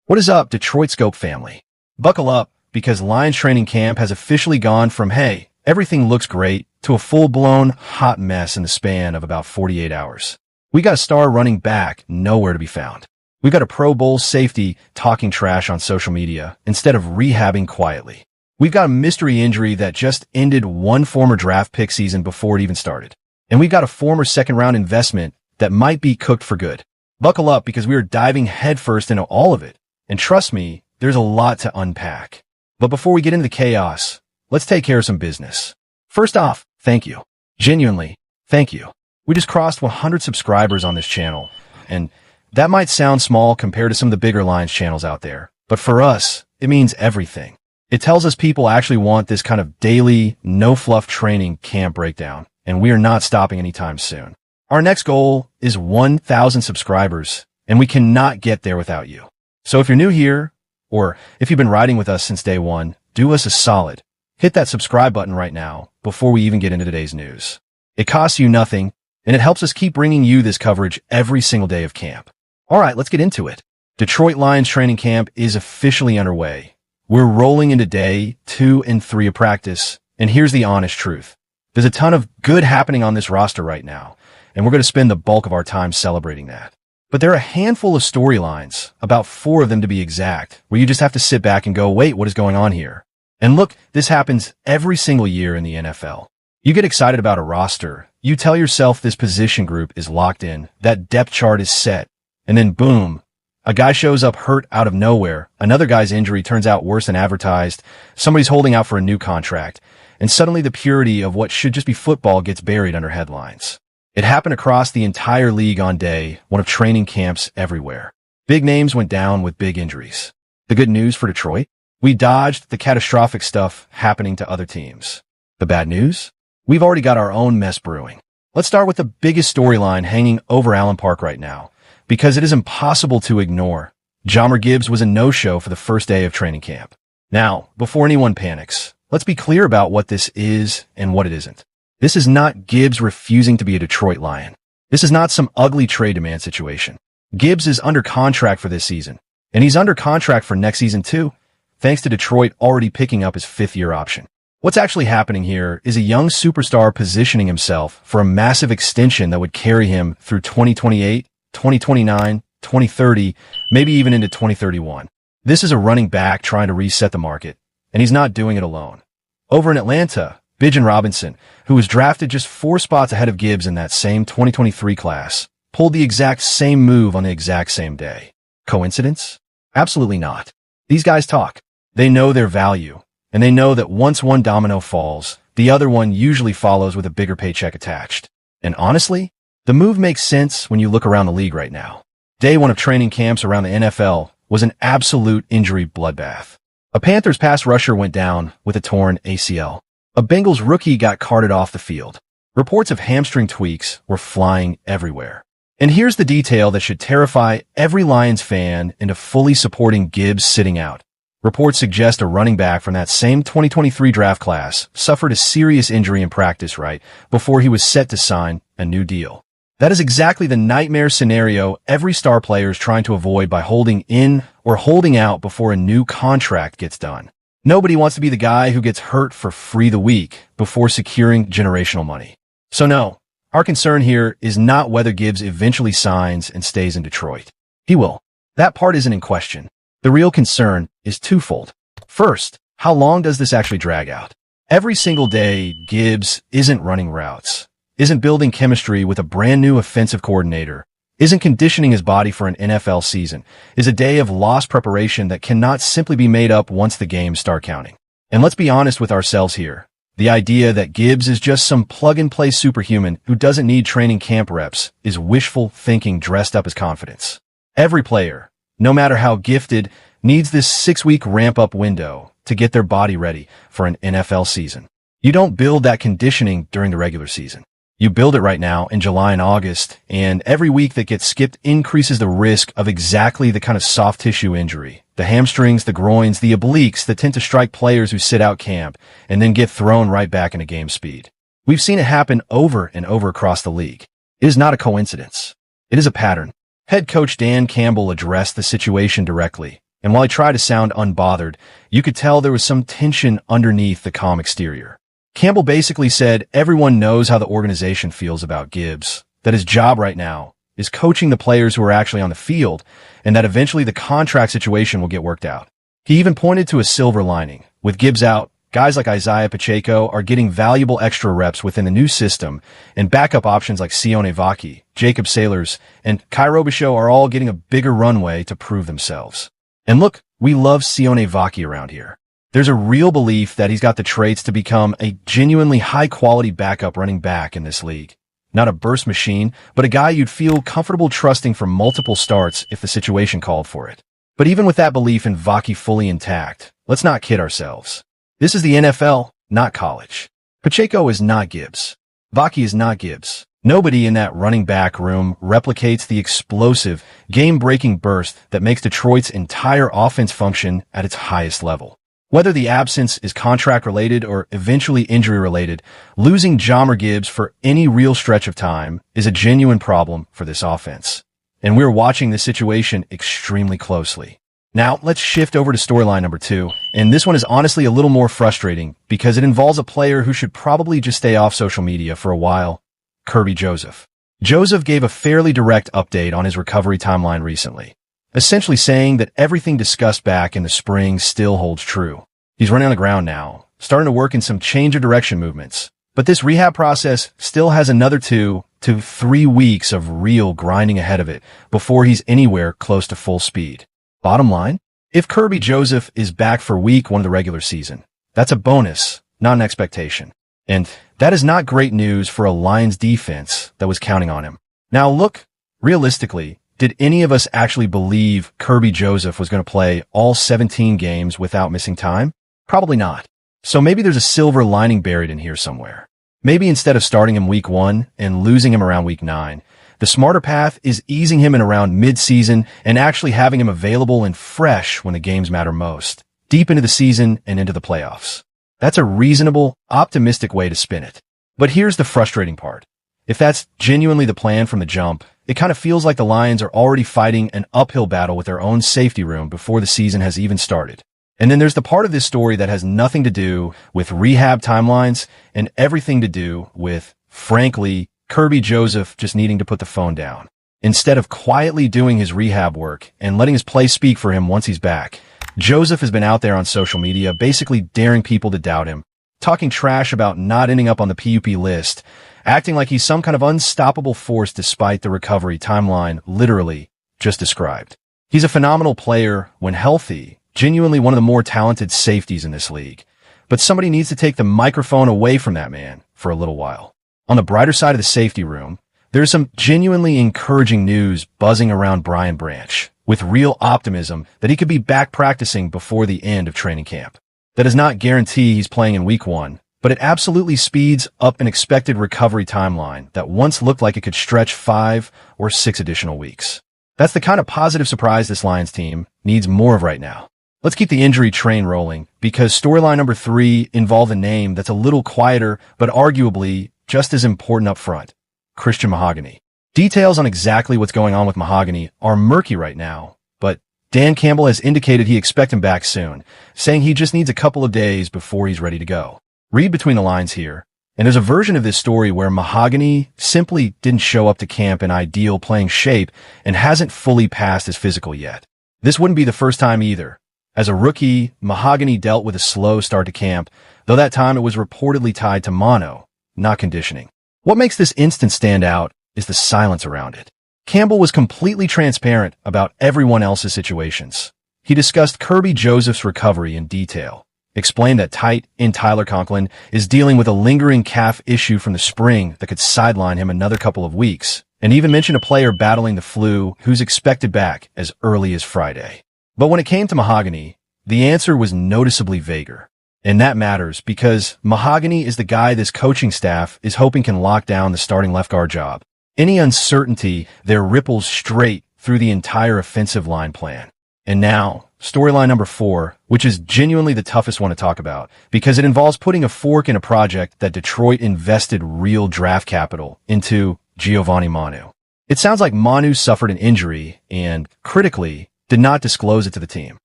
What is up, Detroit Scope family? Buckle up, because Lions training camp has officially gone from, hey, everything looks great, to a full-blown hot mess in the span of about 48 hours. We got a star running back nowhere to be found. We got a Pro Bowl safety talking trash on social media instead of rehabbing quietly. We've got a mystery injury that just ended one former draft pick season before it even started. And we've got a former second-round investment that might be cooked for good. Buckle up, because we are diving headfirst into all of it. And trust me, there's a lot to unpack. But before we get into the chaos, let's take care of some business. First off, thank you. Genuinely, thank you. We just crossed 100 subscribers on this channel, and that might sound small compared to some of the bigger Lions channels out there, but for us, it means everything. It tells us people actually want this kind of daily, no-fluff training camp breakdown, and we are not stopping anytime soon. Our next goal is 1,000 subscribers, and we cannot get there without you. So if you're new here, or if you've been riding with us since day one, do us a solid. Hit that subscribe button right now before we even get into today's news. It costs you nothing, and it helps us keep bringing you this coverage every single day of camp. All right, let's get into it. Detroit Lions training camp is officially underway. We're rolling into day 2 and 3 of practice, and here's the honest truth. There's a ton of good happening on this roster right now, and we're going to spend the bulk of our time celebrating that. But there are a handful of storylines, about 4 of them to be exact, where you just have to sit back and go, wait, what is going on here? And look, this happens every single year in the NFL. You get excited about a roster, you tell yourself this position group is locked in, that depth chart is set, and then boom, a guy shows up hurt out of nowhere, another guy's injury turns out worse than advertised, somebody's holding out for a new contract, and suddenly the purity of what should just be football gets buried under headlines. It happened across the entire league on day 1 of training camps everywhere. Big names went down with big injuries. The good news for Detroit? We dodged the catastrophic stuff happening to other teams. The bad news? We've already got our own mess brewing. Let's start with the biggest storyline hanging over Allen Park right now, because it is impossible to ignore. Jahmyr Gibbs was a no-show for the first day of training camp. Now, before anyone panics, let's be clear about what this is and what it isn't. This is not Gibbs refusing to be a Detroit Lion. This is not some ugly trade demand situation. Gibbs is under contract for this season, and he's under contract for next season too, thanks to Detroit already picking up his 5th-year option. What's actually happening here is a young superstar positioning himself for a massive extension that would carry him through 2028, 2029, 2030, maybe even into 2031. This is a running back trying to reset the market, and he's not doing it alone. Over in Atlanta, Bijan Robinson, who was drafted just 4 spots ahead of Gibbs in that same 2023 class, pulled the exact same move on the exact same day. Coincidence? Absolutely not. These guys talk. They know their value, and they know that once one domino falls, the other one usually follows with a bigger paycheck attached. And honestly, the move makes sense when you look around the league right now. Day 1 of training camps around the NFL was an absolute injury bloodbath. A Panthers pass rusher went down with a torn ACL. A Bengals rookie got carted off the field. Reports of hamstring tweaks were flying everywhere. And here's the detail that should terrify every Lions fan into fully supporting Gibbs sitting out. Reports suggest a running back from that same 2023 draft class suffered a serious injury in practice right before he was set to sign a new deal. That is exactly the nightmare scenario every star player is trying to avoid by holding in or holding out before a new contract gets done. Nobody wants to be the guy who gets hurt for free the week before securing generational money. So no, our concern here is not whether Gibbs eventually signs and stays in Detroit. He will. That part isn't in question. The real concern is twofold. First, how long does this actually drag out? Every single day, Gibbs isn't running routes, isn't building chemistry with a brand new offensive coordinator, isn't conditioning his body for an NFL season, is a day of lost preparation that cannot simply be made up once the games start counting. And let's be honest with ourselves here. The idea that Gibbs is just some plug-and-play superhuman who doesn't need training camp reps is wishful thinking dressed up as confidence. Every player, no matter how gifted, needs this 6-week ramp-up window to get their body ready for an NFL season. You don't build that conditioning during the regular season. You build it right now in July and August, and every week that gets skipped increases the risk of exactly the kind of soft tissue injury. The hamstrings, the groins, the obliques that tend to strike players who sit out camp and then get thrown right back into game speed. We've seen it happen over and over across the league. It is not a coincidence. It is a pattern. Head coach Dan Campbell addressed the situation directly, And while he tried to sound unbothered, you could tell there was some tension underneath the calm exterior. Campbell basically said everyone knows how the organization feels about Gibbs, that his job right now is coaching the players who are actually on the field, and that eventually the contract situation will get worked out. He even pointed to a silver lining. With Gibbs out, guys like Isaiah Pacheco are getting valuable extra reps within the new system, and backup options like Sione Vaki, Jacob Sailors, and Kai Robichaux are all getting a bigger runway to prove themselves. And look, we love Sione Vaki around here. There's a real belief that he's got the traits to become a genuinely high-quality backup running back in this league. Not a burst machine, but a guy you'd feel comfortable trusting for multiple starts if the situation called for it. But even with that belief in Vaki fully intact, let's not kid ourselves. This is the NFL, not college. Pacheco is not Gibbs. Vaki is not Gibbs. Nobody in that running back room replicates the explosive, game-breaking burst that makes Detroit's entire offense function at its highest level. Whether the absence is contract-related or eventually injury-related, losing Jahmyr Gibbs for any real stretch of time is a genuine problem for this offense. And we're watching this situation extremely closely. Now, let's shift over to storyline number 2, and this one is honestly a little more frustrating because it involves a player who should probably just stay off social media for a while. Kerby Joseph. Joseph gave a fairly direct update on his recovery timeline recently, essentially saying that everything discussed back in the spring still holds true. He's running on the ground now, starting to work in some change of direction movements, but this rehab process still has another 2 to 3 weeks of real grinding ahead of it before he's anywhere close to full speed. Bottom line, if Kerby Joseph is back for week 1 of the regular season, that's a bonus, not an expectation. And that is not great news for a Lions defense that was counting on him. Now look, realistically, did any of us actually believe Kerby Joseph was going to play all 17 games without missing time? Probably not. So maybe there's a silver lining buried in here somewhere. Maybe instead of starting him week 1 and losing him around week 9, the smarter path is easing him in around mid-season and actually having him available and fresh when the games matter most, deep into the season and into the playoffs. That's a reasonable, optimistic way to spin it. But here's the frustrating part. If that's genuinely the plan from the jump, it kind of feels like the Lions are already fighting an uphill battle with their own safety room before the season has even started. And then there's the part of this story that has nothing to do with rehab timelines and everything to do with, frankly, Kerby Joseph just needing to put the phone down. Instead of quietly doing his rehab work and letting his play speak for him once he's back, Joseph has been out there on social media basically daring people to doubt him, talking trash about not ending up on the PUP list, acting like he's some kind of unstoppable force despite the recovery timeline literally just described. He's a phenomenal player when healthy, genuinely one of the more talented safeties in this league. But somebody needs to take the microphone away from that man for a little while. On the brighter side of the safety room, there's some genuinely encouraging news buzzing around Brian Branch, with real optimism that he could be back practicing before the end of training camp. That does not guarantee he's playing in week 1, but it absolutely speeds up an expected recovery timeline that once looked like it could stretch 5 or 6 additional weeks. That's the kind of positive surprise this Lions team needs more of right now. Let's keep the injury train rolling, because storyline number 3 involved a name that's a little quieter, but arguably just as important up front: Christian Mahogany. Details on exactly what's going on with Mahogany are murky right now, but Dan Campbell has indicated he expects him back soon, saying he just needs a couple of days before he's ready to go. Read between the lines here, and there's a version of this story where Mahogany simply didn't show up to camp in ideal playing shape and hasn't fully passed his physical yet. This wouldn't be the first time either. As a rookie, Mahogany dealt with a slow start to camp, though that time it was reportedly tied to mono, not conditioning. What makes this instance stand out is the silence around it. Campbell was completely transparent about everyone else's situations. He discussed Kerby Joseph's recovery in detail, explained that tight end Tyler Conklin is dealing with a lingering calf issue from the spring that could sideline him another couple of weeks, and even mentioned a player battling the flu who's expected back as early as Friday. But when it came to Mahogany, the answer was noticeably vaguer. And that matters because Mahogany is the guy this coaching staff is hoping can lock down the starting left guard job. Any uncertainty there ripples straight through the entire offensive line plan. And now, storyline number 4, which is genuinely the toughest one to talk about, because it involves putting a fork in a project that Detroit invested real draft capital into: Giovanni Manu. It sounds like Manu suffered an injury and, critically, did not disclose it to the team.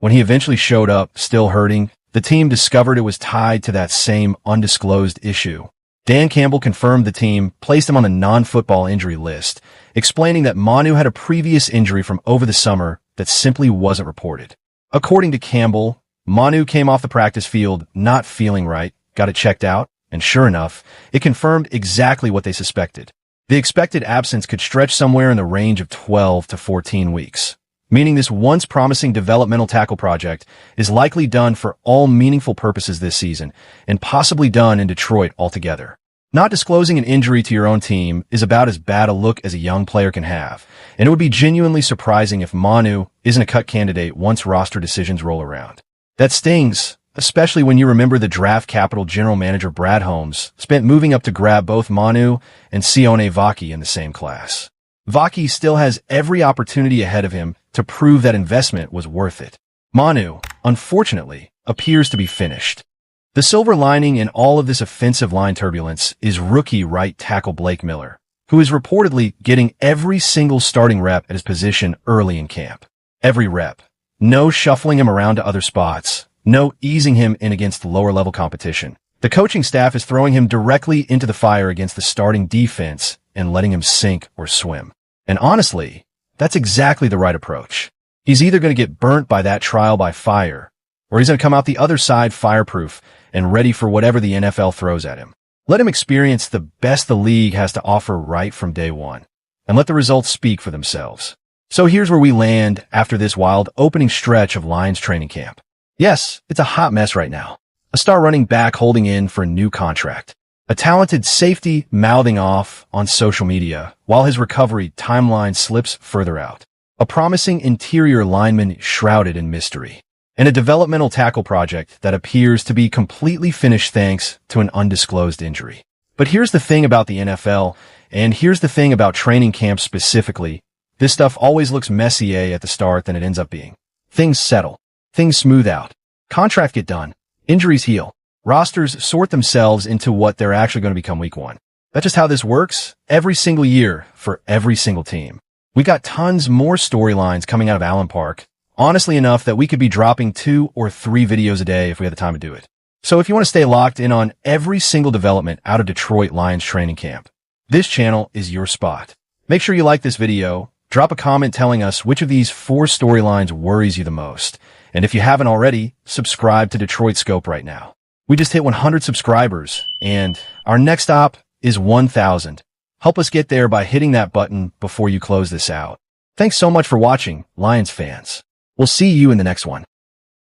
When he eventually showed up, still hurting, the team discovered it was tied to that same undisclosed issue. Dan Campbell confirmed the team placed him on the non-football injury list, explaining that Manu had a previous injury from over the summer that simply wasn't reported. According to Campbell, Manu came off the practice field not feeling right, got it checked out, and sure enough, it confirmed exactly what they suspected. The expected absence could stretch somewhere in the range of 12 to 14 weeks, meaning this once promising developmental tackle project is likely done for all meaningful purposes this season and possibly done in Detroit altogether. Not disclosing an injury to your own team is about as bad a look as a young player can have, and it would be genuinely surprising if Manu isn't a cut candidate once roster decisions roll around. That stings, especially when you remember the draft capital general manager Brad Holmes spent moving up to grab both Manu and Sione Vaki in the same class. Vaki still has every opportunity ahead of him to prove that investment was worth it. Manu, unfortunately, appears to be finished. The silver lining in all of this offensive line turbulence is rookie right tackle Blake Miller, who is reportedly getting every single starting rep at his position early in camp. Every rep. No shuffling him around to other spots. No easing him in against lower-level competition. The coaching staff is throwing him directly into the fire against the starting defense and letting him sink or swim. And honestly, that's exactly the right approach. He's either going to get burnt by that trial by fire, or he's going to come out the other side fireproof and ready for whatever the NFL throws at him. Let him experience the best the league has to offer right from day one, and let the results speak for themselves. So here's where we land after this wild opening stretch of Lions training camp. Yes, it's a hot mess right now. A star running back holding in for a new contract. A talented safety mouthing off on social media while his recovery timeline slips further out. A promising interior lineman shrouded in mystery. And a developmental tackle project that appears to be completely finished thanks to an undisclosed injury. But here's the thing about the NFL, and here's the thing about training camp specifically. This stuff always looks messier at the start than it ends up being. Things settle. Things smooth out. Contracts get done. Injuries heal. Rosters sort themselves into what they're actually going to become week one. That's just how this works every single year for every single team. We got tons more storylines coming out of Allen Park. Honestly enough that we could be dropping 2 or 3 videos a day if we had the time to do it. So if you want to stay locked in on every single development out of Detroit Lions training camp, this channel is your spot. Make sure you like this video, drop a comment telling us which of these 4 storylines worries you the most. And if you haven't already, subscribe to Detroit Scope right now. We just hit 100 subscribers, and our next stop is 1,000. Help us get there by hitting that button before you close this out. Thanks so much for watching, Lions fans. We'll see you in the next one.